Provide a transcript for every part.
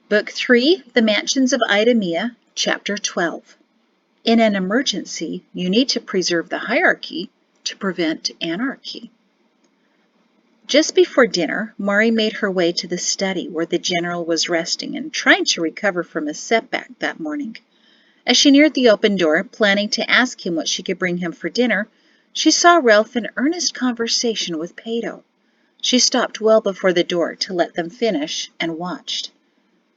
Book 3, The Mansions of Idumea, Chapter 12. In an emergency, you need to preserve the hierarchy to prevent anarchy. Just before dinner, Mari made her way to the study where the general was resting and trying to recover from a setback that morning. As she neared the open door, planning to ask him what she could bring him for dinner, she saw Ralph in earnest conversation with Pato. She stopped well before the door to let them finish and watched.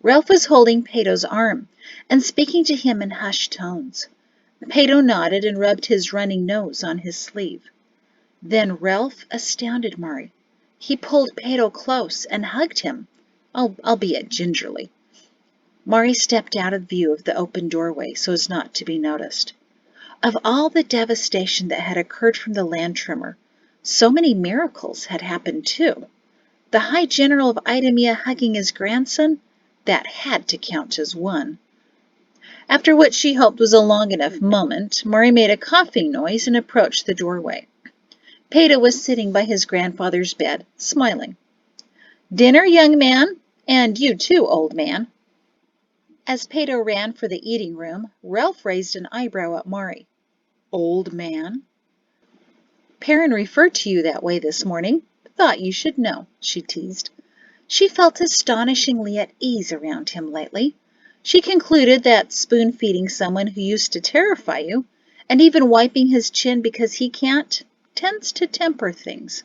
Ralph was holding Pato's arm and speaking to him in hushed tones. Pato nodded and rubbed his running nose on his sleeve. Then Ralph astounded Mari. He pulled Pato close and hugged him, albeit gingerly. Mari stepped out of view of the open doorway so as not to be noticed. Of all the devastation that had occurred from the land tremor, so many miracles had happened too. The High General of Idumea hugging his grandson, that had to count as one. After what she hoped was a long enough moment, Mari made a coughing noise and approached the doorway. Pato was sitting by his grandfather's bed, smiling. "Dinner, young man, and you too, old man." As Pato ran for the eating room, Ralph raised an eyebrow at Mari. "Old man?" "Perrin referred to you that way this morning. Thought you should know," she teased. She felt astonishingly at ease around him lately. She concluded that spoon-feeding someone who used to terrify you, and even wiping his chin because he can't, tends to temper things.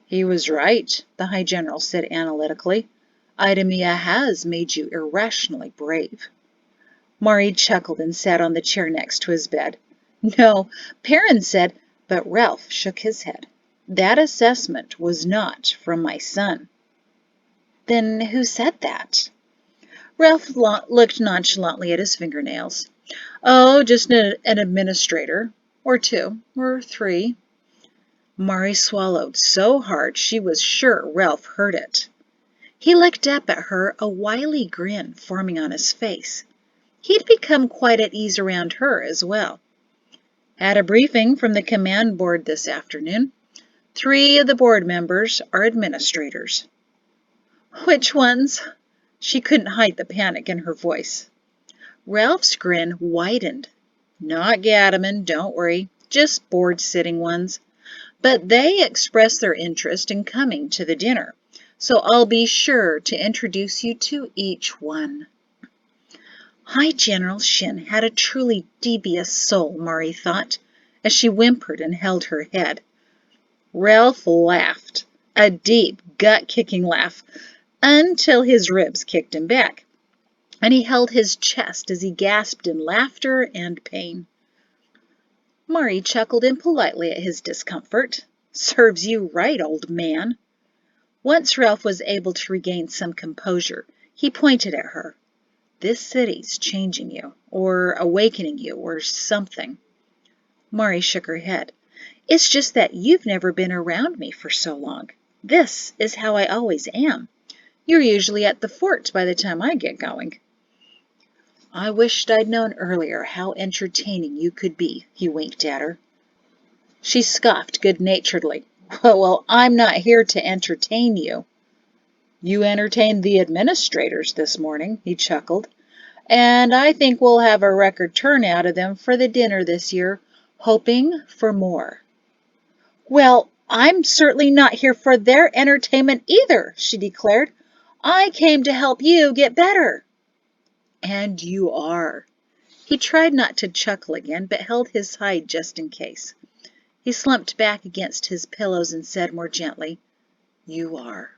"He was right," the High General said analytically. "Idumea has made you irrationally brave." Mari chuckled and sat on the chair next to his bed. "No," Perrin said, but Ralph shook his head. "That assessment was not from my son." "Then who said that?" Ralph looked nonchalantly at his fingernails. "Oh, just an administrator. Or two. Or three." Mari swallowed so hard she was sure Ralph heard it. He looked up at her, a wily grin forming on his face. He'd become quite at ease around her as well. "Had a briefing from the command board this afternoon. 3 of the board members are administrators." "Which ones?" She couldn't hide the panic in her voice. Ralph's grin widened. "Not Gadaman, don't worry. Just board-sitting ones. But they expressed their interest in coming to the dinner, so I'll be sure to introduce you to each one." High General Shin had a truly devious soul, Mari thought, as she whimpered and held her head. Ralph laughed, a deep, gut-kicking laugh, until his ribs kicked him back, and he held his chest as he gasped in laughter and pain. Mari chuckled impolitely at his discomfort. "Serves you right, old man." Once Ralph was able to regain some composure, he pointed at her. "This city's changing you, or awakening you, or something." Mari shook her head. "It's just that you've never been around me for so long. This is how I always am. You're usually at the fort by the time I get going." "I wished I'd known earlier how entertaining you could be," he winked at her. She scoffed good-naturedly. "Well, I'm not here to entertain you." "You entertained the administrators this morning," he chuckled. "And I think we'll have a record turnout of them for the dinner this year, hoping for more." "Well, I'm certainly not here for their entertainment either," she declared. "I came to help you get better." "And you are." He tried not to chuckle again, but held his hide just in case. He slumped back against his pillows and said more gently, "You are.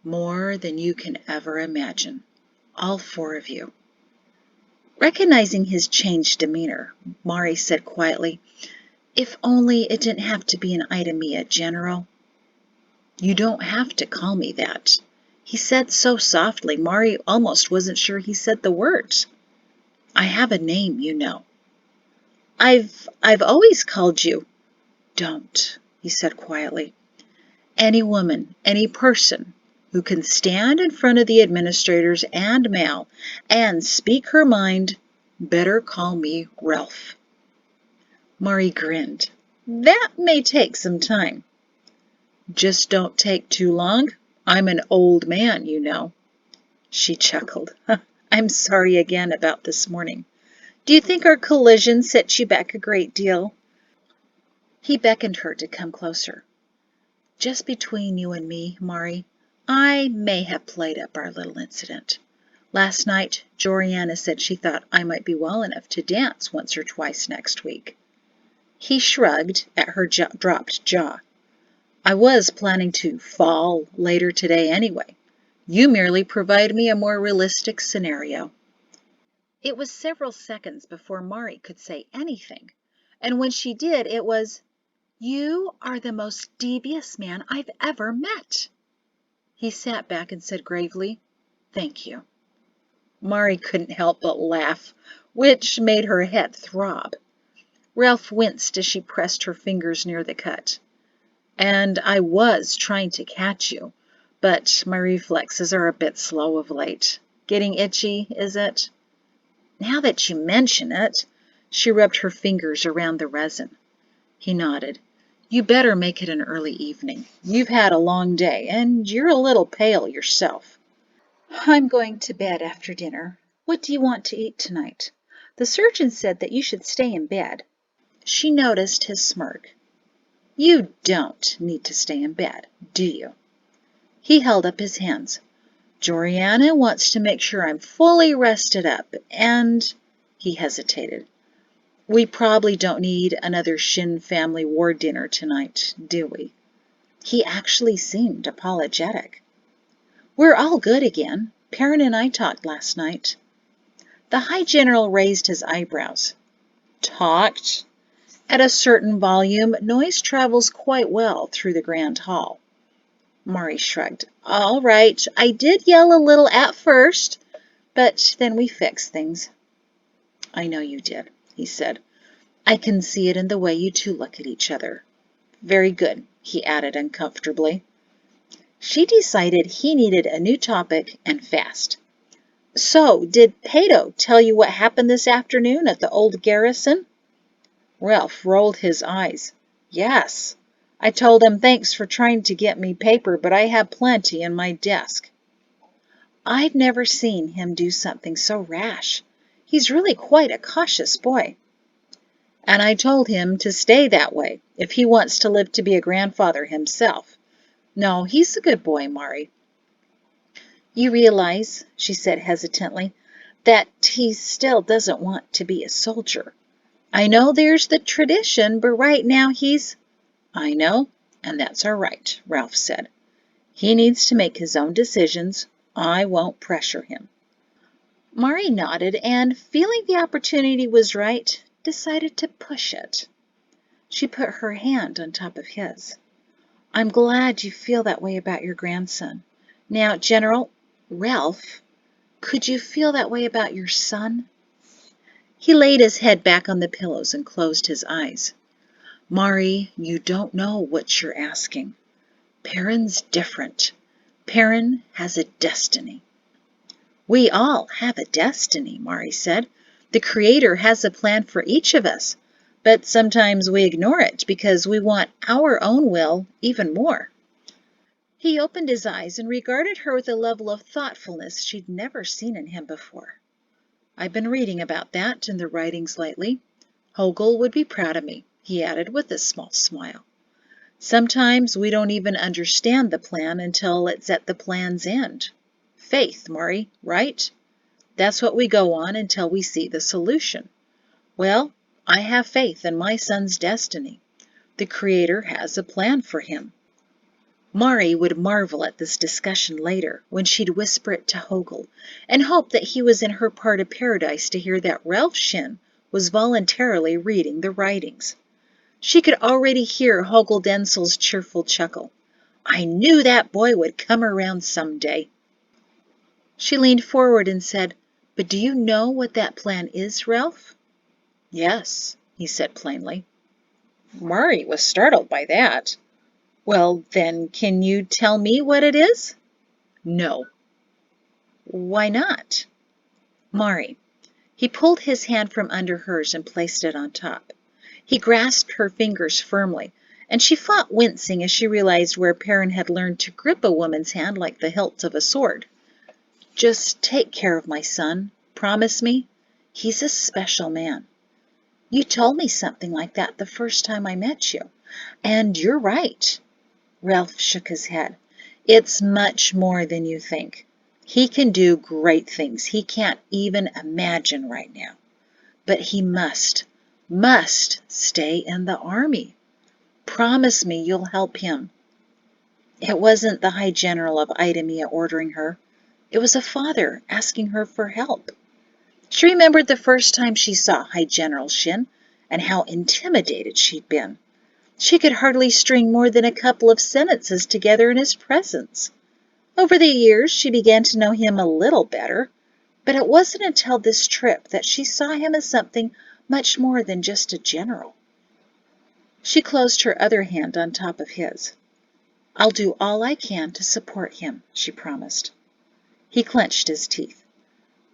More than you can ever imagine. All 4 of you." Recognizing his changed demeanor, Mari said quietly, "If only it didn't have to be an Idumea, General." "You don't have to call me that." He said so softly, Mari almost wasn't sure he said the words. "I have a name, you know." I've always called you." "Don't," he said quietly. "Any woman, any person who can stand in front of the administrators and Mal and speak her mind, better call me Ralph." Mari grinned. "That may take some time." "Just don't take too long. I'm an old man, you know." She chuckled. I'm sorry again about this morning. Do you think our collision set you back a great deal? He beckoned her to come closer. Just between you and me, Mari, I may have played up our little incident. Last night, Joriana said she thought I might be well enough to dance once or twice next week. He shrugged at her dropped jaw. I was planning to fall later today anyway. You merely provide me a more realistic scenario. It was several seconds before Mari could say anything, and when she did, it was, "You are the most devious man I've ever met." He sat back and said gravely, "Thank you." Mari couldn't help but laugh, which made her head throb. Ralph winced as she pressed her fingers near the cut. "And I was trying to catch you, but my reflexes are a bit slow of late. Getting itchy, is it?" "Now that you mention it," she rubbed her fingers around the resin. He nodded. "You better make it an early evening. You've had a long day, and you're a little pale yourself." "I'm going to bed after dinner. What do you want to eat tonight? The surgeon said that you should stay in bed." She noticed his smirk. "You don't need to stay in bed, do you?" He held up his hands. "Joriana wants to make sure I'm fully rested up, and—" He hesitated. "We probably don't need another Shin family war dinner tonight, do we?" He actually seemed apologetic. "We're all good again. Perrin and I talked last night." The High General raised his eyebrows. "Talked?" At a certain volume, noise travels quite well through the grand hall. Mari shrugged. "All right, I did yell a little at first, but then we fixed things." "I know you did," he said. "I can see it in the way you two look at each other." "Very good," he added uncomfortably. She decided he needed a new topic and fast. "So, did Pato tell you what happened this afternoon at the old garrison?" Ralph rolled his eyes. "Yes. I told him thanks for trying to get me paper, but I have plenty in my desk." "I've never seen him do something so rash. He's really quite a cautious boy." "And I told him to stay that way, if he wants to live to be a grandfather himself. No, he's a good boy, Mari." "You realize," she said hesitantly, "that he still doesn't want to be a soldier. I know there's the tradition, but right now he's—" "I know, and that's all right," Ralph said. "He needs to make his own decisions. I won't pressure him." Mari nodded and, feeling the opportunity was right, decided to push it. She put her hand on top of his. "I'm glad you feel that way about your grandson. Now, Ralph, could you feel that way about your son?" He laid his head back on the pillows and closed his eyes. "Mari, you don't know what you're asking. Perrin's different. Perrin has a destiny." "We all have a destiny," Mari said. "The Creator has a plan for each of us, but sometimes we ignore it because we want our own will even more." He opened his eyes and regarded her with a level of thoughtfulness she'd never seen in him before. "I've been reading about that in the writings lately. Hogel would be proud of me," he added with a small smile. "Sometimes we don't even understand the plan until it's at the plan's end. Faith, Mari, right? That's what we go on until we see the solution. Well, I have faith in my son's destiny. The Creator has a plan for him." Mari would marvel at this discussion later, when she'd whisper it to Hogel, and hope that he was in her part of paradise to hear that Ralph Shin was voluntarily reading the writings. She could already hear Hogel Densel's cheerful chuckle. "I knew that boy would come around someday." She leaned forward and said, "But do you know what that plan is, Ralph?" "Yes," he said plainly. Mari was startled by that. "Well, then, can you tell me what it is?" "No." "Why not?" "Mari." He pulled his hand from under hers and placed it on top. He grasped her fingers firmly, and she fought wincing as she realized where Perrin had learned to grip a woman's hand like the hilt of a sword. Just take care of my son. Promise me? He's a special man. You told me something like that the first time I met you. And you're right. Ralph shook his head. It's much more than you think. He can do great things he can't even imagine right now. But he must stay in the army. Promise me you'll help him. It wasn't the High General of Idumea ordering her. It was a father asking her for help. She remembered the first time she saw High General Shin and how intimidated she'd been. She could hardly string more than a couple of sentences together in his presence. Over the years, she began to know him a little better, but it wasn't until this trip that she saw him as something much more than just a general. She closed her other hand on top of his. I'll do all I can to support him, she promised. He clenched his teeth.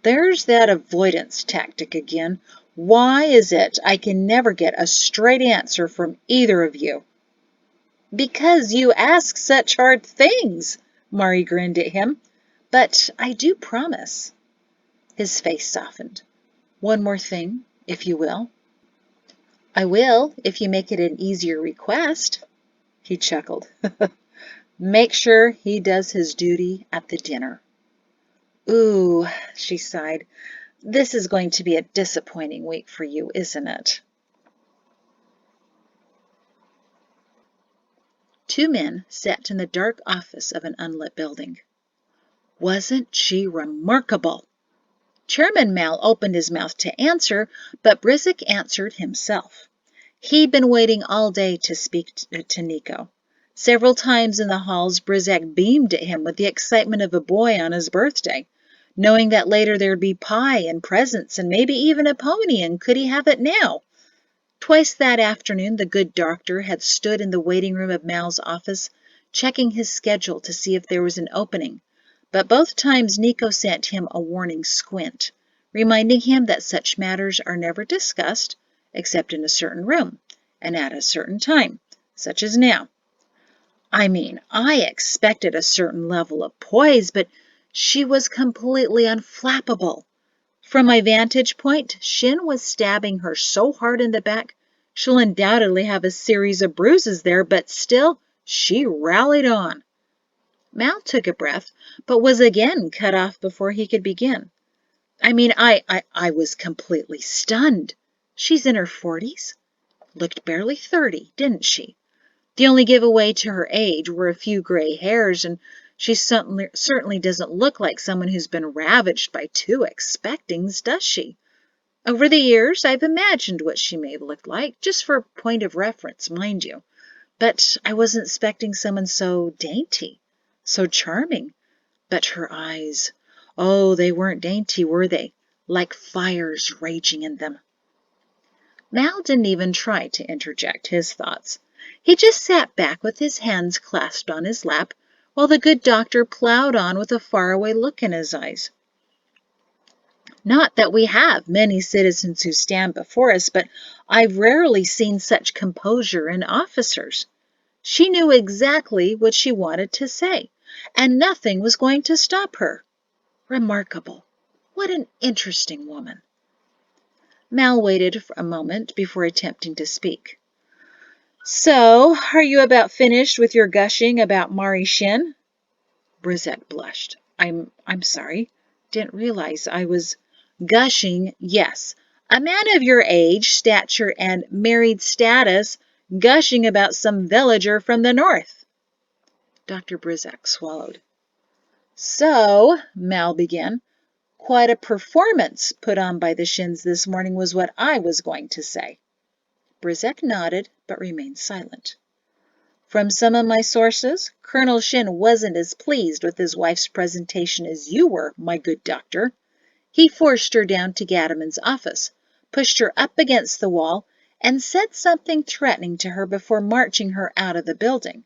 There's that avoidance tactic again. Why is it I can never get a straight answer from either of you? Because you ask such hard things, Mari grinned at him. But I do promise. His face softened. One more thing, if you will. I will, if you make it an easier request. He chuckled. Make sure he does his duty at the dinner. Ooh, she sighed. This is going to be a disappointing week for you, isn't it? Two men sat in the dark office of an unlit building. Wasn't she remarkable? Chairman Mal opened his mouth to answer, but Brizik answered himself. He'd been waiting all day to speak to Nico. Several times in the halls, Brizik beamed at him with the excitement of a boy on his birthday, knowing that later there'd be pie and presents and maybe even a pony, and could he have it now? Twice that afternoon, the good doctor had stood in the waiting room of Mal's office, checking his schedule to see if there was an opening, but both times Nico sent him a warning squint, reminding him that such matters are never discussed except in a certain room and at a certain time, such as now. I mean, I expected a certain level of poise, but she was completely unflappable. From my vantage point, Shin was stabbing her so hard in the back, she'll undoubtedly have a series of bruises there, but still, she rallied on. Mal took a breath, but was again cut off before he could begin. I mean, I was completely stunned. She's in her 40s. Looked barely 30, didn't she? The only giveaway to her age were a few gray hairs, and she certainly doesn't look like someone who's been ravaged by two expectings, does she? Over the years, I've imagined what she may have looked like, just for point of reference, mind you. But I wasn't expecting someone so dainty, so charming. But her eyes, oh, they weren't dainty, were they? Like fires raging in them. Mal didn't even try to interject his thoughts. He just sat back with his hands clasped on his lap, while the good doctor plowed on with a faraway look in his eyes. Not that we have many citizens who stand before us, but I've rarely seen such composure in officers. She knew exactly what she wanted to say, and nothing was going to stop her. Remarkable. What an interesting woman. Mal waited for a moment before attempting to speak. So, are you about finished with your gushing about Mari Shin? Brizik blushed. I'm sorry. Didn't realize I was gushing. Yes, a man of your age, stature, and married status gushing about some villager from the north. Dr. Brizik swallowed. So, Mal began, quite a performance put on by the Shins this morning was what I was going to say. Brizik nodded, but remained silent. From some of my sources, Colonel Shin wasn't as pleased with his wife's presentation as you were, my good doctor. He forced her down to Gadaman's office, pushed her up against the wall, and said something threatening to her before marching her out of the building.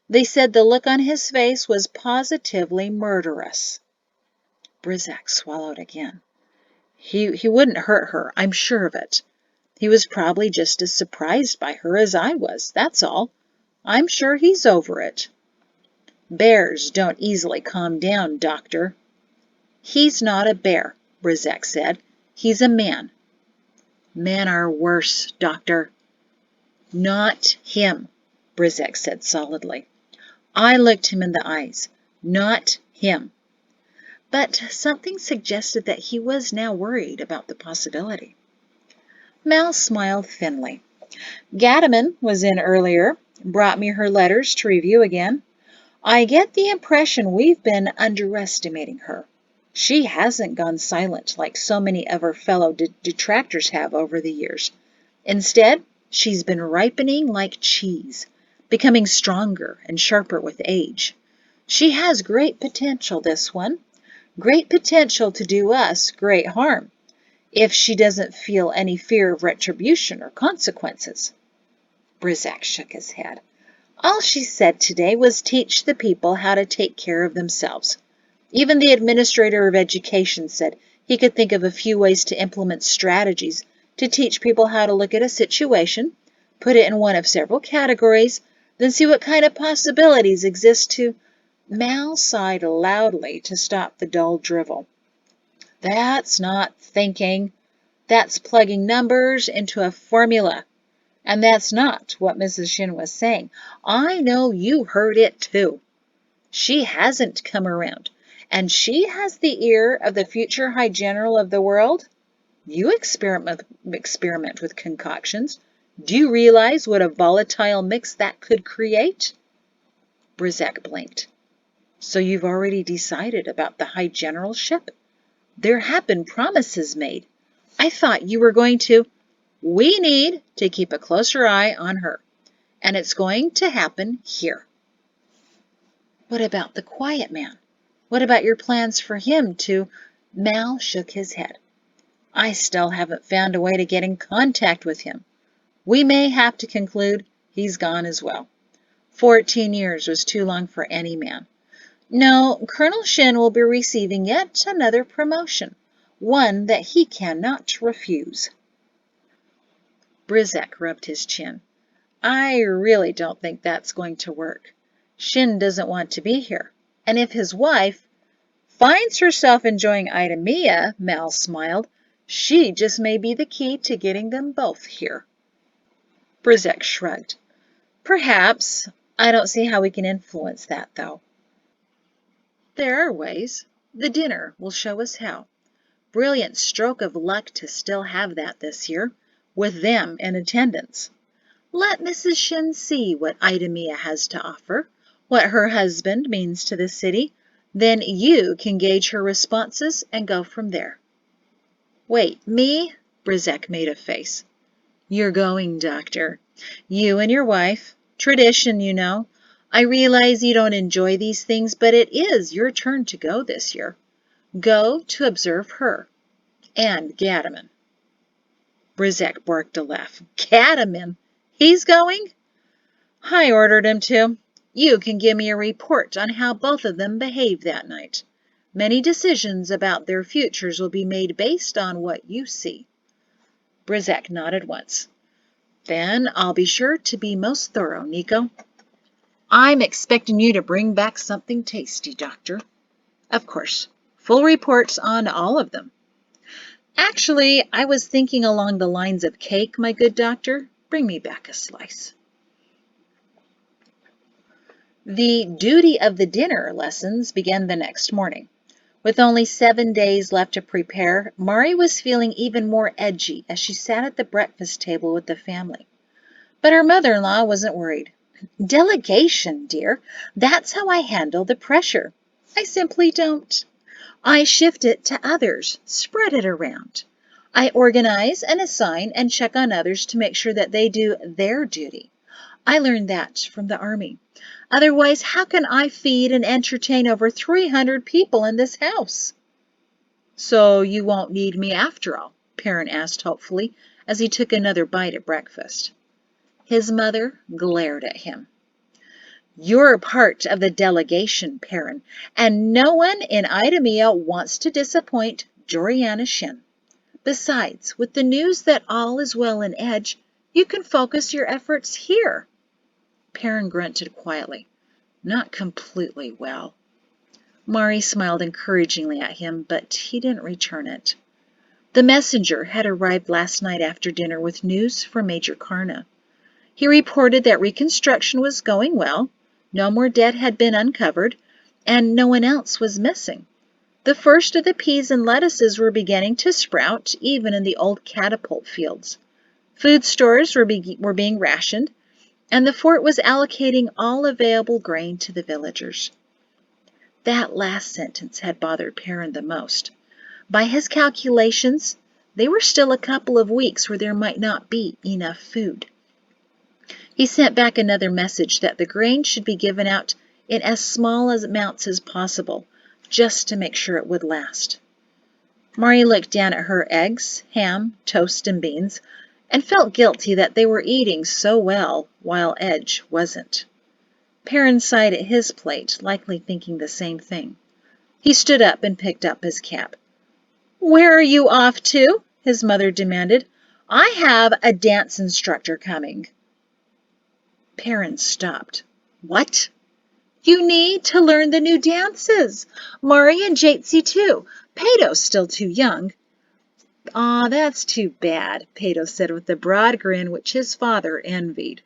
They said the look on his face was positively murderous. Brizik swallowed again. He wouldn't hurt her, I'm sure of it. He was probably just as surprised by her as I was, that's all. I'm sure he's over it. Bears don't easily calm down, doctor. He's not a bear, Brizek said. He's a man. Men are worse, Doctor. Not him, Brizek said solidly. I looked him in the eyes. Not him. But something suggested that he was now worried about the possibility. Mal smiled thinly. Gadaman was in earlier, brought me her letters to review again. I get the impression we've been underestimating her. She hasn't gone silent like so many of her fellow detractors have over the years. Instead, she's been ripening like cheese, becoming stronger and sharper with age. She has great potential, this one. Great potential to do us great harm, if she doesn't feel any fear of retribution or consequences. Brizak shook his head. All she said today was teach the people how to take care of themselves. Even the administrator of education said he could think of a few ways to implement strategies to teach people how to look at a situation, put it in one of several categories, then see what kind of possibilities exist to... Mal sighed loudly to stop the dull drivel. That's not thinking. That's plugging numbers into a formula. And that's not what Mrs. Shin was saying. I know you heard it too. She hasn't come around, and she has the ear of the future High General of the world. You experiment with concoctions. Do you realize what a volatile mix that could create? Brizek blinked. So you've already decided about the High Generalship? There have been promises made. I thought you were going to... We need to keep a closer eye on her, and it's going to happen here. What about the quiet man? What about your plans for him to... Mal shook his head. I still haven't found a way to get in contact with him. We may have to conclude he's gone as well. 14 years was too long for any man. No, Colonel Shin will be receiving yet another promotion, one that he cannot refuse. Brizek rubbed his chin. I really don't think that's going to work. Shin doesn't want to be here, and if his wife finds herself enjoying Idumea, Mal smiled, she just may be the key to getting them both here. Brizek shrugged. Perhaps. I don't see how we can influence that, though. There are ways. The dinner will show us how. Brilliant stroke of luck to still have that this year, with them in attendance. Let Mrs. Shin see what Idumea has to offer, what her husband means to the city. Then you can gauge her responses and go from there. Wait, me? Brizek made a face. You're going, Doctor. You and your wife. Tradition, you know. I realize you don't enjoy these things, but it is your turn to go this year. Go to observe her. And Gadaman. Brizek barked a laugh. Gadaman? He's going? I ordered him to. You can give me a report on how both of them behaved that night. Many decisions about their futures will be made based on what you see. Brizek nodded once. Then I'll be sure to be most thorough, Nico. I'm expecting you to bring back something tasty, Doctor. Of course, full reports on all of them. Actually, I was thinking along the lines of cake, my good doctor. Bring me back a slice. The duty of the dinner lessons began the next morning. With only 7 days left to prepare, Mari was feeling even more edgy as she sat at the breakfast table with the family. But her mother-in-law wasn't worried. Delegation, dear. That's how I handle the pressure. I simply don't. I shift it to others, spread it around. I organize and assign and check on others to make sure that they do their duty. I learned that from the Army. Otherwise, how can I feed and entertain over 300 people in this house? So you won't need me after all, Perrin asked hopefully as he took another bite at breakfast. His mother glared at him. You're part of the delegation, Perrin, and no one in Idumea wants to disappoint Joriana Shin. Besides, with the news that all is well in Edge, you can focus your efforts here. Perrin grunted quietly. Not completely well. Mari smiled encouragingly at him, but he didn't return it. The messenger had arrived last night after dinner with news from Major Karna. He reported that reconstruction was going well, no more dead had been uncovered, and no one else was missing. The first of the peas and lettuces were beginning to sprout, even in the old catapult fields. Food stores were being rationed, and the fort was allocating all available grain to the villagers. That last sentence had bothered Perrin the most. By his calculations, they were still a couple of weeks where there might not be enough food. He sent back another message that the grain should be given out in as small amounts as possible, just to make sure it would last. Mari looked down at her eggs, ham, toast, and beans, and felt guilty that they were eating so well while Edge wasn't. Perrin sighed at his plate, likely thinking the same thing. He stood up and picked up his cap. "Where are you off to?" his mother demanded. "I have a dance instructor coming." Perrin stopped. "What?" "You need to learn the new dances. Mari and Jatesy too. Pato's still too young." "Aw, that's too bad," Pato said with a broad grin which his father envied.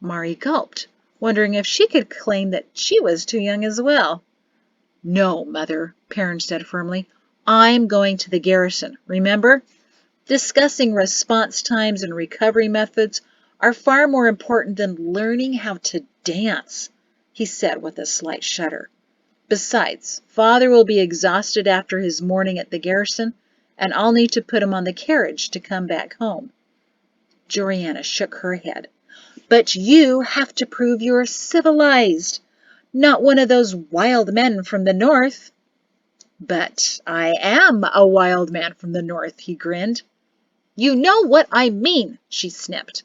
Mari gulped, wondering if she could claim that she was too young as well. "No, Mother," Perrin said firmly. "I'm going to the garrison, remember? Discussing response times and recovery methods are far more important than learning how to dance," he said with a slight shudder. "Besides, Father will be exhausted after his morning at the garrison, and I'll need to put him on the carriage to come back home." Joriana shook her head. "But you have to prove you're civilized, not one of those wild men from the north." "But I am a wild man from the north," he grinned. "You know what I mean," she snipped.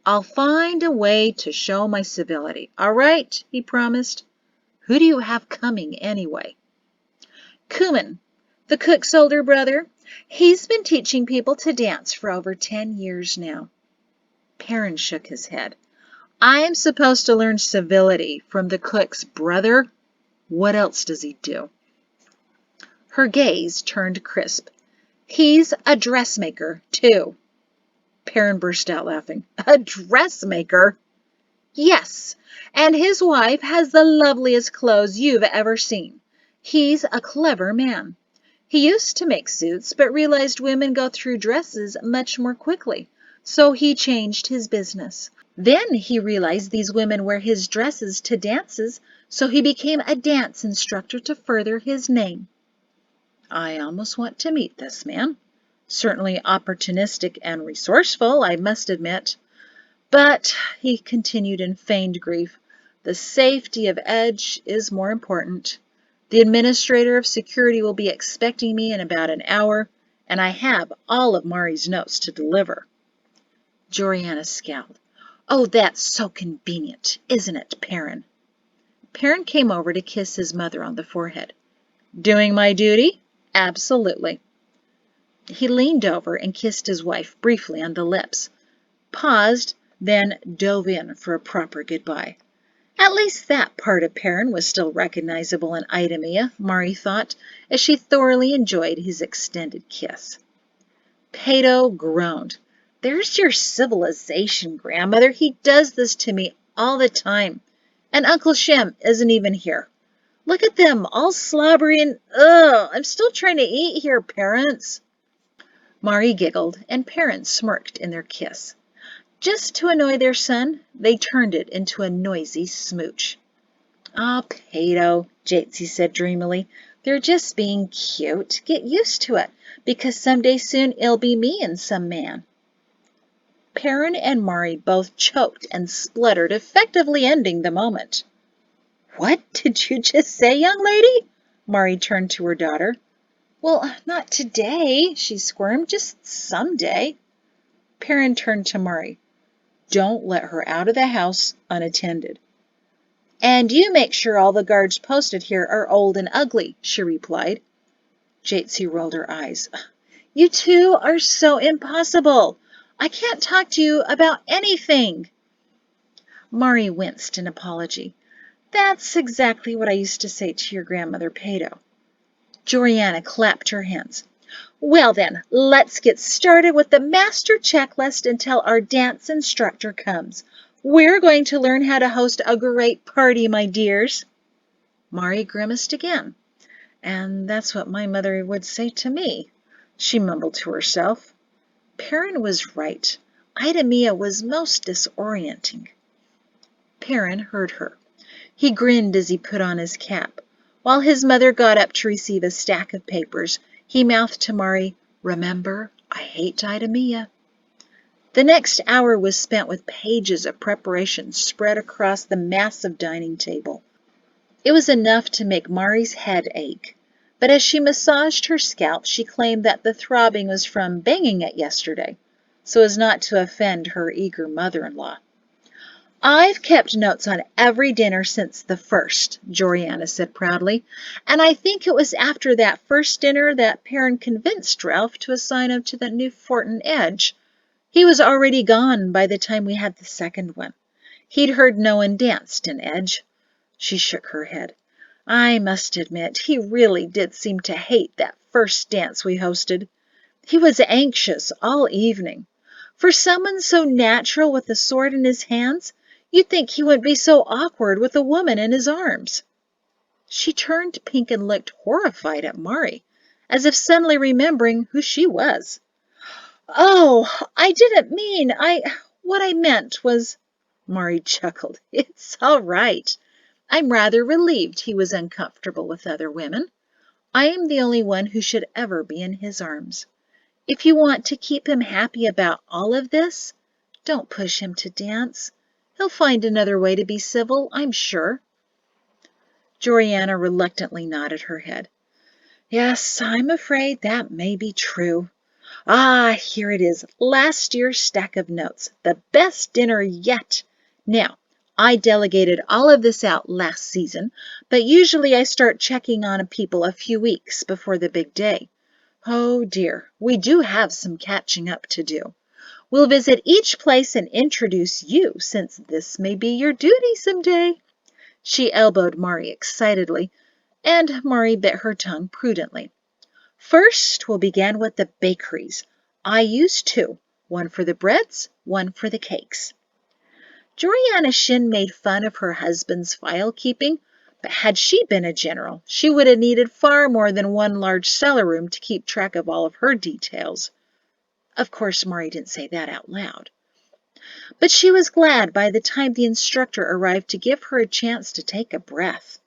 "I'll find a way to show my civility, all right?" he promised. "Who do you have coming anyway?" "Kuman, the cook's older brother. He's been teaching people to dance for over 10 years now." Perrin shook his head. "I'm supposed to learn civility from the cook's brother? What else does he do?" Her gaze turned crisp. "He's a dressmaker, too." Perrin burst out laughing. "A dressmaker?" "Yes, and his wife has the loveliest clothes you've ever seen. He's a clever man. He used to make suits, but realized women go through dresses much more quickly, so he changed his business. Then he realized these women wear his dresses to dances, so he became a dance instructor to further his name." "I almost want to meet this man. Certainly opportunistic and resourceful, I must admit. But," he continued in feigned grief, "the safety of Edge is more important. The administrator of security will be expecting me in about an hour, and I have all of Mari's notes to deliver." Joriana scowled. "Oh, that's so convenient, isn't it, Perrin?" Perrin came over to kiss his mother on the forehead. "Doing my duty? Absolutely." He leaned over and kissed his wife briefly on the lips, paused, then dove in for a proper goodbye. At least that part of Perrin was still recognizable in Idumea, Mari thought, as she thoroughly enjoyed his extended kiss. Pato groaned. "There's your civilization, grandmother. He does this to me all the time. And Uncle Shem isn't even here. Look at them, all slobbery and ugh, I'm still trying to eat here, parents." Mari giggled, and Perrin smirked in their kiss. Just to annoy their son, they turned it into a noisy smooch. "Ah, Pato," Jatesy said dreamily, "they're just being cute. Get used to it, because someday soon it'll be me and some man." Perrin and Mari both choked and spluttered, effectively ending the moment. "What did you just say, young lady?" Mari turned to her daughter. "Well, not today," she squirmed, "just someday." Perrin turned to Mari. "Don't let her out of the house unattended." "And you make sure all the guards posted here are old and ugly," she replied. Jatesy rolled her eyes. "You two are so impossible. I can't talk to you about anything." Mari winced in apology. That's exactly what I used to say to your grandmother Pato. Georgiana clapped her hands. Well then, let's get started with the master checklist until our dance instructor comes. We're going to learn how to host a great party, my dears. Mari grimaced again. And that's what my mother would say to me, she mumbled to herself. Perrin was right. Idumea was most disorienting. Perrin heard her. He grinned as he put on his cap. While his mother got up to receive a stack of papers, he mouthed to Mari, Remember, I hate Idumea. The next hour was spent with pages of preparation spread across the massive dining table. It was enough to make Mari's head ache, but as she massaged her scalp, she claimed that the throbbing was from banging it yesterday, so as not to offend her eager mother-in-law. I've kept notes on every dinner since the first, Georgiana said proudly, and I think it was after that first dinner that Perrin convinced Ralph to assign him to the new fort in Edge. He was already gone by the time we had the second one. He'd heard no one danced in Edge. She shook her head. I must admit, he really did seem to hate that first dance we hosted. He was anxious all evening. For someone so natural with a sword in his hands, you'd think he wouldn't be so awkward with a woman in his arms. She turned pink and looked horrified at Mari, as if suddenly remembering who she was. Oh, I didn't mean, what I meant was, Mari chuckled. It's all right. I'm rather relieved he was uncomfortable with other women. I am the only one who should ever be in his arms. If you want to keep him happy about all of this, don't push him to dance. He'll find another way to be civil, I'm sure. Georgiana reluctantly nodded her head. Yes, I'm afraid that may be true. Ah, here it is, last year's stack of notes, the best dinner yet. Now, I delegated all of this out last season, but usually I start checking on people a few weeks before the big day. Oh dear, we do have some catching up to do. We'll visit each place and introduce you, since this may be your duty someday. She elbowed Mari excitedly, and Mari bit her tongue prudently. First, we'll begin with the bakeries. I use two, one for the breads, one for the cakes. Georgiana Shin made fun of her husband's file keeping, but had she been a general, she would have needed far more than one large cellar room to keep track of all of her details. Of course, Mari didn't say that out loud. But she was glad by the time the instructor arrived to give her a chance to take a breath.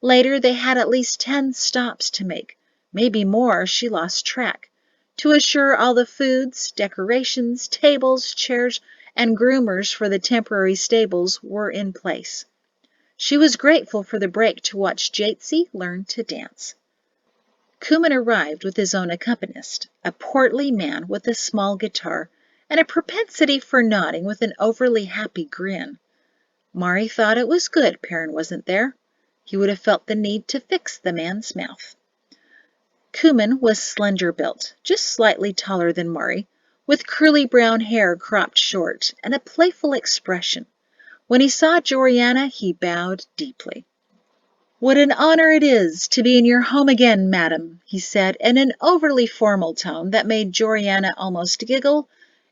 Later, they had at least 10 stops to make, maybe more, she lost track, to assure all the foods, decorations, tables, chairs, and groomers for the temporary stables were in place. She was grateful for the break to watch Jatsi learn to dance. Kuman arrived with his own accompanist, a portly man with a small guitar and a propensity for nodding with an overly happy grin. Mari thought it was good Perrin wasn't there. He would have felt the need to fix the man's mouth. Kuman was slender-built, just slightly taller than Mari, with curly brown hair cropped short and a playful expression. When he saw Georgiana, he bowed deeply. What an honor it is to be in your home again, madam, he said in an overly formal tone that made Georgiana almost giggle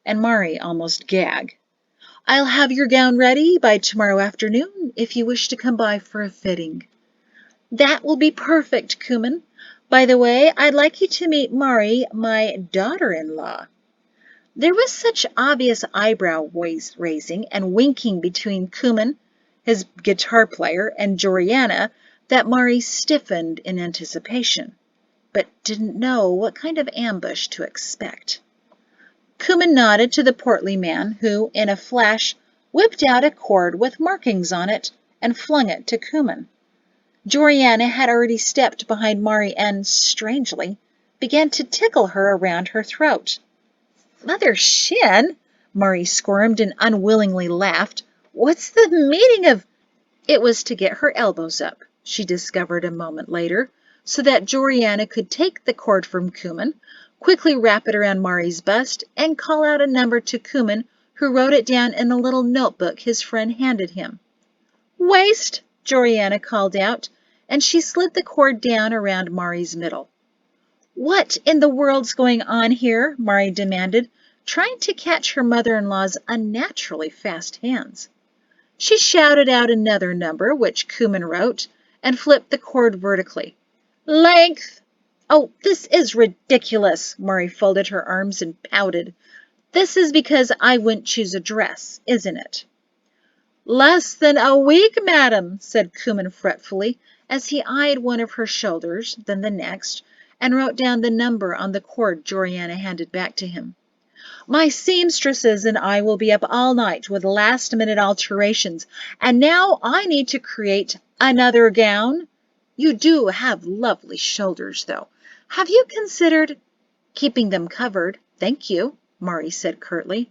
and Mari almost gag. I'll have your gown ready by tomorrow afternoon if you wish to come by for a fitting. That will be perfect, Kuman. By the way, I'd like you to meet Mari, my daughter-in-law. There was such obvious eyebrow raising and winking between Kuman, his guitar player, and Georgiana that Mari stiffened in anticipation, but didn't know what kind of ambush to expect. Kuman nodded to the portly man, who, in a flash, whipped out a cord with markings on it and flung it to Kuman. Georgiana had already stepped behind Mari and, strangely, began to tickle her around her throat. Mother Shin, Mari squirmed and unwillingly laughed. What's the meaning of... It was to get her elbows up, she discovered a moment later, so that Georgiana could take the cord from Kuman, quickly wrap it around Mari's bust, and call out a number to Kuman, who wrote it down in a little notebook his friend handed him. Waist Joriana called out, and she slid the cord down around Mari's middle. What in the world's going on here? Mari demanded, trying to catch her mother-in-law's unnaturally fast hands. She shouted out another number, which Kuman wrote, and flipped the cord vertically. Length! Oh, this is ridiculous! Mari folded her arms and pouted. This is because I wouldn't choose a dress, isn't it? Less than a week, madam, said Kuman fretfully, as he eyed one of her shoulders, then the next, and wrote down the number on the cord Joriana handed back to him. My seamstresses and I will be up all night with last-minute alterations, and now I need to create another gown. You do have lovely shoulders, though. Have you considered keeping them covered? Thank you, Mari said curtly.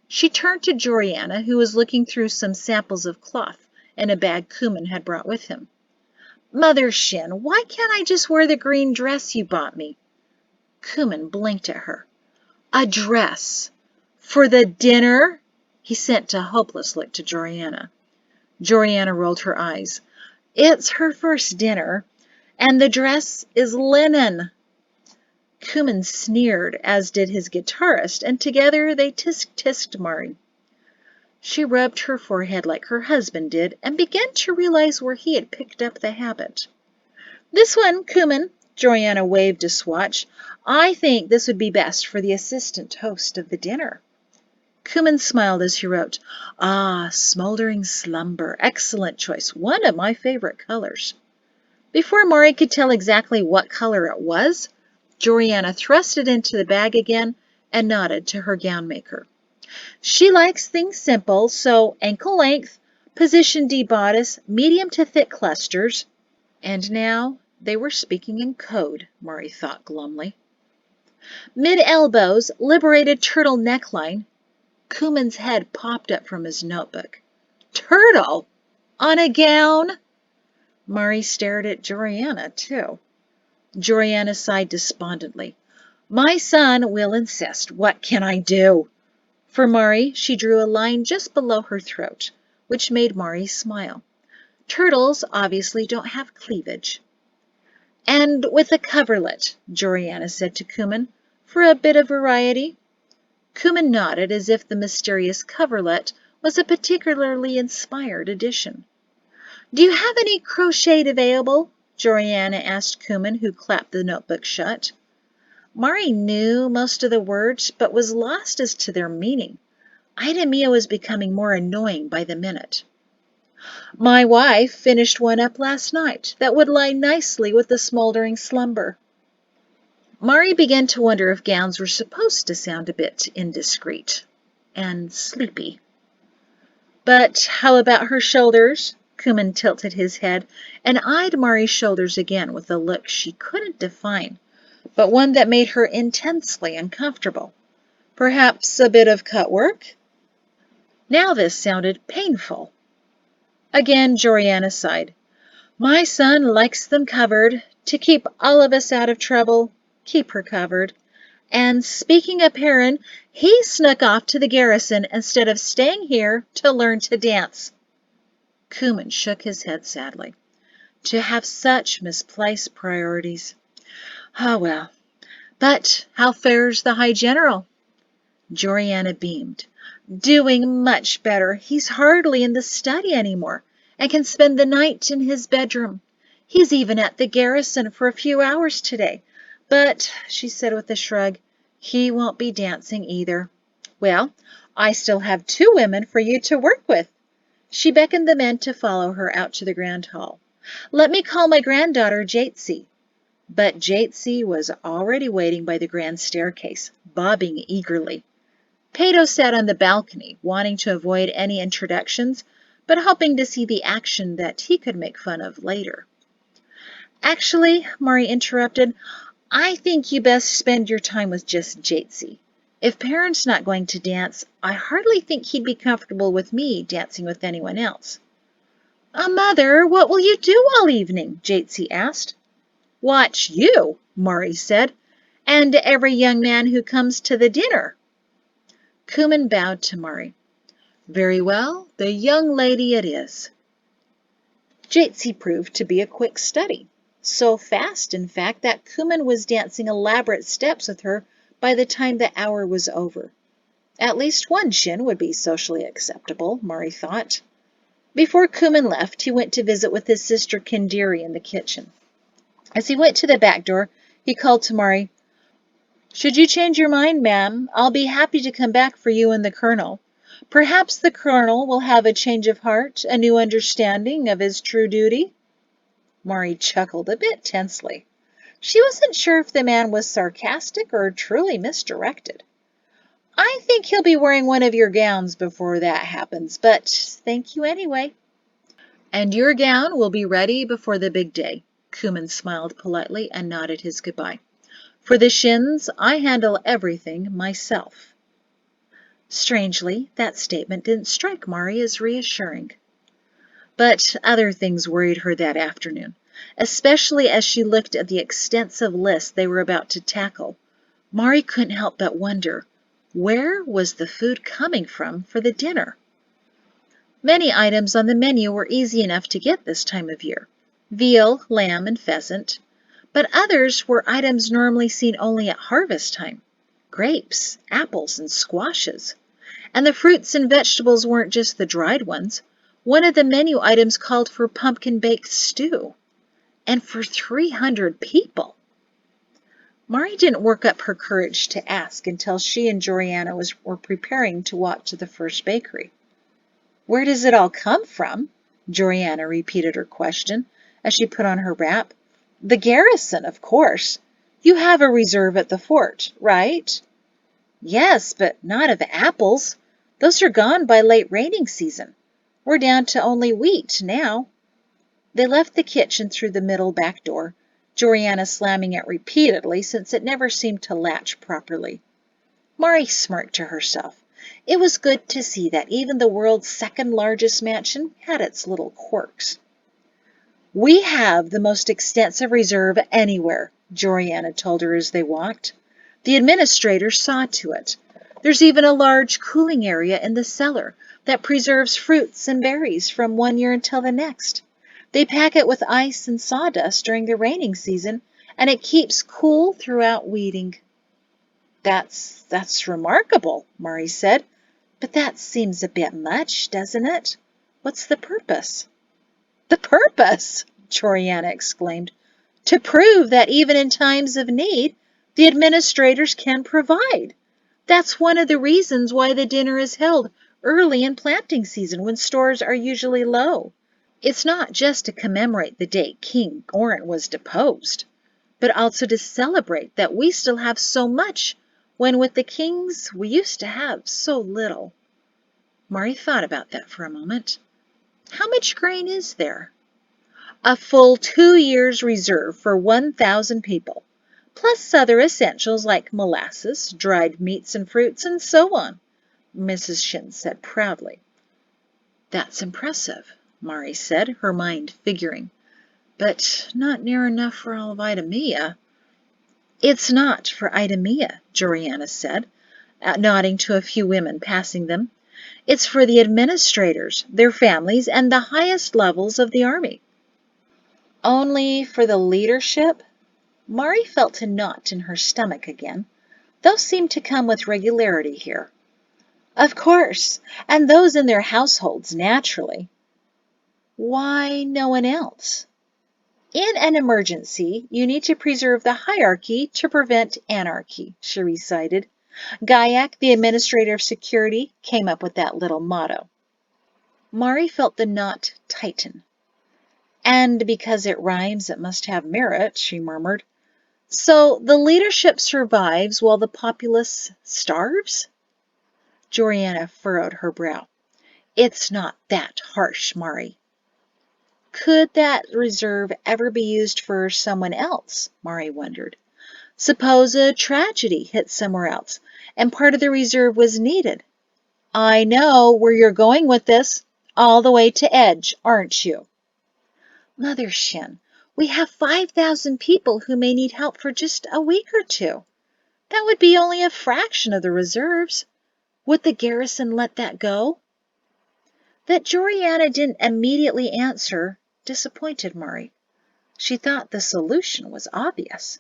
She turned to Joriana, who was looking through some samples of cloth in a bag Kuman had brought with him. Mother Shin, why can't I just wear the green dress you bought me? Kuman blinked at her. A dress? For the dinner? He sent a hopeless look to Joriana. Joriana rolled her eyes. It's her first dinner, and the dress is linen. Kuman sneered, as did his guitarist, and together they tisk-tisked Mari. She rubbed her forehead like her husband did and began to realize where he had picked up the habit. This one, Kuman, Joriana waved a swatch. I think this would be best for the assistant host of the dinner. Kuman smiled as he wrote, Ah, smoldering slumber, excellent choice, one of my favorite colors. Before Mari could tell exactly what color it was, Joriana thrust it into the bag again and nodded to her gown maker. She likes things simple, so ankle length, position D bodice, medium to thick clusters. And now they were speaking in code, Mari thought glumly. Mid-elbows, liberated turtle neckline. Kuman's head popped up from his notebook. Turtle? On a gown? Mari stared at Joriana, too. Joriana sighed despondently. My son will insist. What can I do? For Mari, she drew a line just below her throat, which made Mari smile. Turtles obviously don't have cleavage. And with a coverlet, Joriana said to Kuman, for a bit of variety. Kuman nodded as if the mysterious coverlet was a particularly inspired addition. Do you have any crochet available? Joriana asked Kuman, who clapped the notebook shut. Mari knew most of the words, but was lost as to their meaning. Idumea was becoming more annoying by the minute. My wife finished one up last night that would lie nicely with the smoldering slumber. Mari began to wonder if gowns were supposed to sound a bit indiscreet and sleepy. But how about her shoulders? Kuman tilted his head and eyed Mari's shoulders again with a look she couldn't define, but one that made her intensely uncomfortable. Perhaps a bit of cut work? Now this sounded painful. Again, Joriana sighed. My son likes them covered. To keep all of us out of trouble, keep her covered. And speaking of Perrin, he snuck off to the garrison instead of staying here to learn to dance. Kuman shook his head sadly. To have such misplaced priorities. Ah, well. But how fares the High General? Joriana beamed. Doing much better. He's hardly in the study anymore and can spend the night in his bedroom. He's even at the garrison for a few hours today. But, she said with a shrug, he won't be dancing either. Well, I still have 2 women for you to work with. She beckoned the men to follow her out to the grand hall. Let me call my granddaughter Jatsi. But Jatsi was already waiting by the grand staircase, bobbing eagerly. Pato sat on the balcony, wanting to avoid any introductions, but hoping to see the action that he could make fun of later. Actually, Mari interrupted, I think you best spend your time with just Jatsi. If Perrin's not going to dance, I hardly think he'd be comfortable with me dancing with anyone else. Mother, what will you do all evening? Jatsi asked. Watch you, Mari said, and every young man who comes to the dinner. Kuman bowed to Mari. Very well, the young lady it is. Jatsi proved to be a quick study. So fast, in fact, that Kuman was dancing elaborate steps with her by the time the hour was over. At least one Shin would be socially acceptable, Mari thought. Before Kuman left, he went to visit with his sister Kindiri in the kitchen. As he went to the back door, he called to Mari, "Should you change your mind, ma'am, I'll be happy to come back for you and the Colonel. Perhaps the Colonel will have a change of heart, a new understanding of his true duty." Mari chuckled a bit tensely. She wasn't sure if the man was sarcastic or truly misdirected. "I think he'll be wearing one of your gowns before that happens, but thank you anyway." "And your gown will be ready before the big day." Kuman smiled politely and nodded his goodbye. "For the Shins, I handle everything myself." Strangely, that statement didn't strike Mari as reassuring. But other things worried her that afternoon, especially as she looked at the extensive list they were about to tackle. Mari couldn't help but wonder, where was the food coming from for the dinner? Many items on the menu were easy enough to get this time of year: veal, lamb, and pheasant. But others were items normally seen only at harvest time: grapes, apples, and squashes. And the fruits and vegetables weren't just the dried ones. One of the menu items called for pumpkin-baked stew. And for 300 people. Mari didn't work up her courage to ask until she and Joriana were preparing to walk to the first bakery. "Where does it all come from?" Joriana repeated her question as she put on her wrap. "The garrison, of course. You have a reserve at the fort, right?" "Yes, but not of apples. Those are gone by late raining season. We're down to only wheat now." They left the kitchen through the middle back door, Joriana slamming it repeatedly since it never seemed to latch properly. Mari smirked to herself. It was good to see that even the world's second-largest mansion had its little quirks. "We have the most extensive reserve anywhere," Joriana told her as they walked. "The administrator saw to it. There's even a large cooling area in the cellar that preserves fruits and berries from one year until the next. They pack it with ice and sawdust during the raining season, and it keeps cool throughout weeding." That's remarkable," Mari said. "But that seems a bit much, doesn't it? What's the purpose?" "The purpose!" Joriana exclaimed. "To prove that even in times of need, the administrators can provide. That's one of the reasons why the dinner is held early in planting season when stores are usually low. It's not just to commemorate the date King Orin was deposed, but also to celebrate that we still have so much when with the kings we used to have so little." Mari thought about that for a moment. "How much grain is there?" "A full 2 years' reserve for 1,000 people, plus other essentials like molasses, dried meats and fruits, and so on," Mrs. Shin said proudly. "That's impressive," Mari said, her mind figuring. "But not near enough for all of Idumea." "It's not for Idumea," Joriana said, nodding to a few women passing them. "It's for the administrators, their families, and the highest levels of the army." "Only for the leadership?" Mari felt a knot in her stomach again. Those seemed to come with regularity here. "Of course, and those in their households, naturally." "Why no one else?" "In an emergency, you need to preserve the hierarchy to prevent anarchy," she recited. "Gaiak, the administrator of security, came up with that little motto." Mari felt the knot tighten. "And because it rhymes, it must have merit," she murmured. "So the leadership survives while the populace starves?" Joriana furrowed her brow. "It's not that harsh, Mari." Could that reserve ever be used for someone else? Mari wondered. Suppose a tragedy hit somewhere else, and part of the reserve was needed. "I know where you're going with this. All the way to Edge, aren't you?" "Mother Shin, we have 5,000 people who may need help for just a week or two. That would be only a fraction of the reserves. Would the garrison let that go?" That Joriana didn't immediately answer disappointed Mari. She thought the solution was obvious.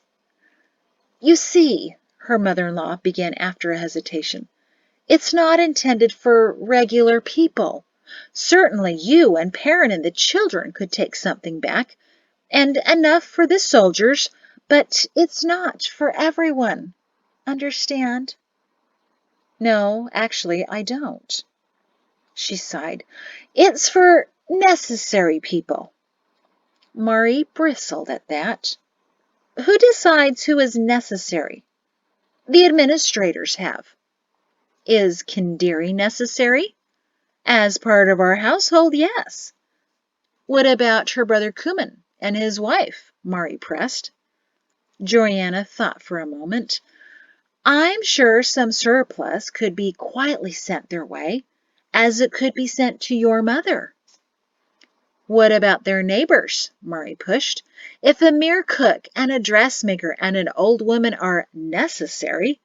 You see, her mother-in-law began after a hesitation, it's not intended for regular people. Certainly you and Perrin and the children could take something back, and enough for the soldiers, but it's not for everyone. Understand? No, actually, I don't. She sighed. It's for necessary people. Mari bristled at that. Who decides who is necessary? The administrators have. Is Kindiri necessary? As part of our household, yes. What about her brother Kuman and his wife? Mari pressed. Joriana thought for a moment. I'm sure some surplus could be quietly sent their way, as it could be sent to your mother. What about their neighbors? Mari pushed. If a mere cook and a dressmaker and an old woman are necessary,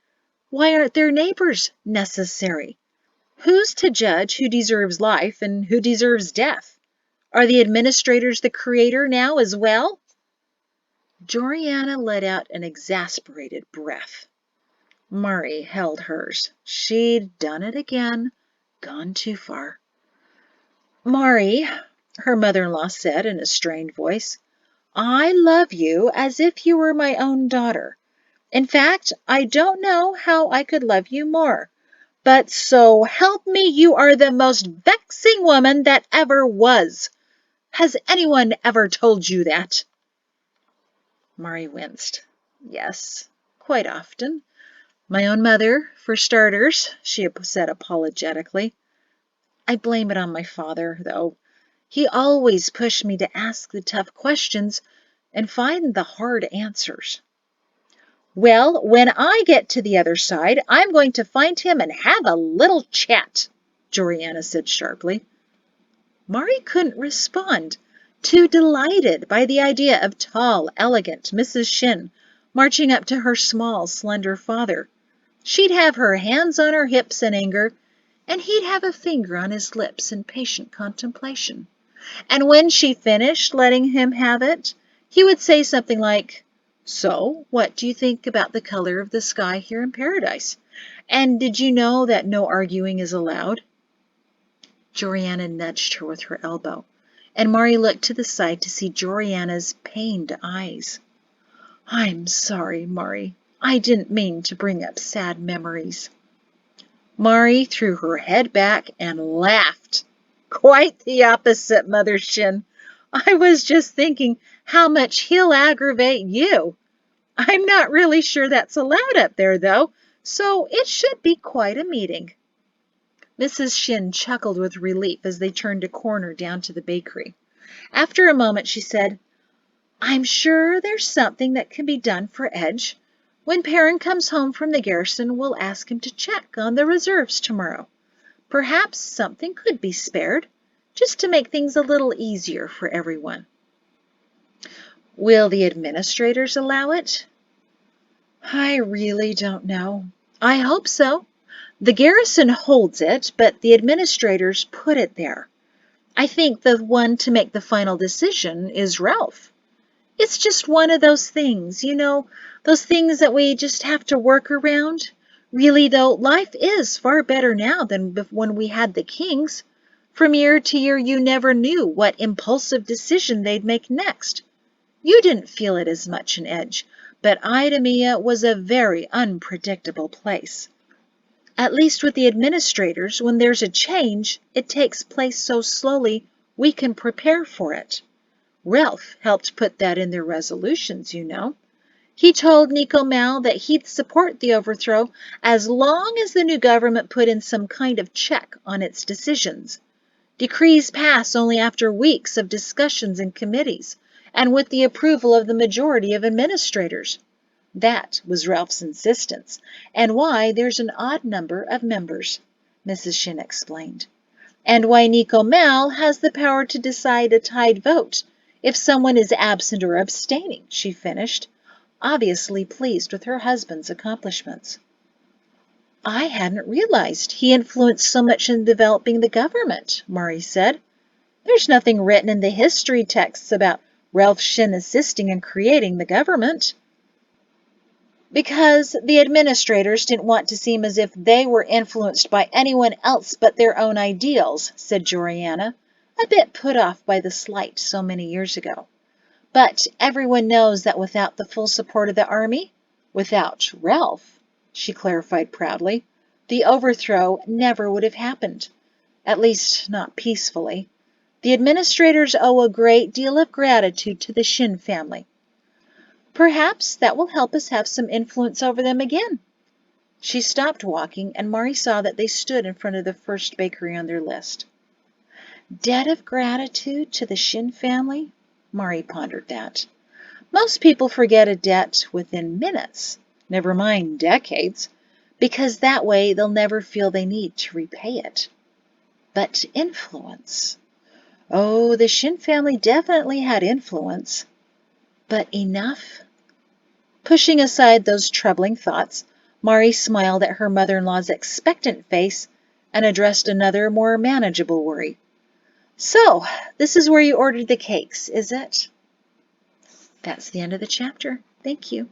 why aren't their neighbors necessary? Who's to judge who deserves life and who deserves death? Are the administrators the creator now as well? Joriana let out an exasperated breath. Mari held hers. She'd done it again, gone too far. Mari, her mother-in-law said in a strained voice, I love you as if you were my own daughter. In fact, I don't know how I could love you more. But so help me, you are the most vexing woman that ever was. Has anyone ever told you that? Mari winced. Yes, quite often. My own mother, for starters, she said apologetically. I blame it on my father, though. He always pushed me to ask the tough questions and find the hard answers. Well, when I get to the other side, I'm going to find him and have a little chat, Joriana said sharply. Mari couldn't respond, too delighted by the idea of tall, elegant Mrs. Shin marching up to her small, slender father. She'd have her hands on her hips in anger, and he'd have a finger on his lips in patient contemplation. And when she finished letting him have it, he would say something like, So, what do you think about the color of the sky here in paradise? And did you know that no arguing is allowed? Joriana nudged her with her elbow, and Mari looked to the side to see Joriana's pained eyes. I'm sorry, Mari. I didn't mean to bring up sad memories. Mari threw her head back and laughed. Quite the opposite, Mother Shin. I was just thinking how much he'll aggravate you. I'm not really sure that's allowed up there, though, so it should be quite a meeting. Mrs. Shin chuckled with relief as they turned a corner down to the bakery. After a moment, she said, I'm sure there's something that can be done for Edge. When Perrin comes home from the garrison, we'll ask him to check on the reserves tomorrow. Perhaps something could be spared, just to make things a little easier for everyone. Will the administrators allow it? I really don't know. I hope so. The garrison holds it, but the administrators put it there. I think the one to make the final decision is Ralph. It's just one of those things, those things that we just have to work around. Really, though, life is far better now than when we had the kings. From year to year, you never knew what impulsive decision they'd make next. You didn't feel it as much in Edge, but Idumea was a very unpredictable place. At least with the administrators, when there's a change, it takes place so slowly we can prepare for it. Ralph helped put that in their resolutions, He told Nico Mal that he'd support the overthrow as long as the new government put in some kind of check on its decisions. Decrees pass only after weeks of discussions in committees and with the approval of the majority of administrators. That was Ralph's insistence, and why there's an odd number of members, Mrs. Shin explained, and why Nico Mal has the power to decide a tied vote if someone is absent or abstaining, she finished, obviously pleased with her husband's accomplishments. I hadn't realized he influenced so much in developing the government, Mari said. There's nothing written in the history texts about Ralph Shin assisting in creating the government. Because the administrators didn't want to seem as if they were influenced by anyone else but their own ideals, said Joriana, a bit put off by the slight so many years ago. But everyone knows that without the full support of the army, without Ralph, she clarified proudly, the overthrow never would have happened. At least not peacefully. The administrators owe a great deal of gratitude to the Shin family. Perhaps that will help us have some influence over them again. She stopped walking, and Mari saw that they stood in front of the first bakery on their list. Debt of gratitude to the Shin family? Mari pondered that. Most people forget a debt within minutes, never mind decades, because that way they'll never feel they need to repay it. But influence. Oh, the Shin family definitely had influence. But enough? Pushing aside those troubling thoughts, Mari smiled at her mother-in-law's expectant face and addressed another, more manageable worry. So, this is where you ordered the cakes, is it? That's the end of the chapter. Thank you.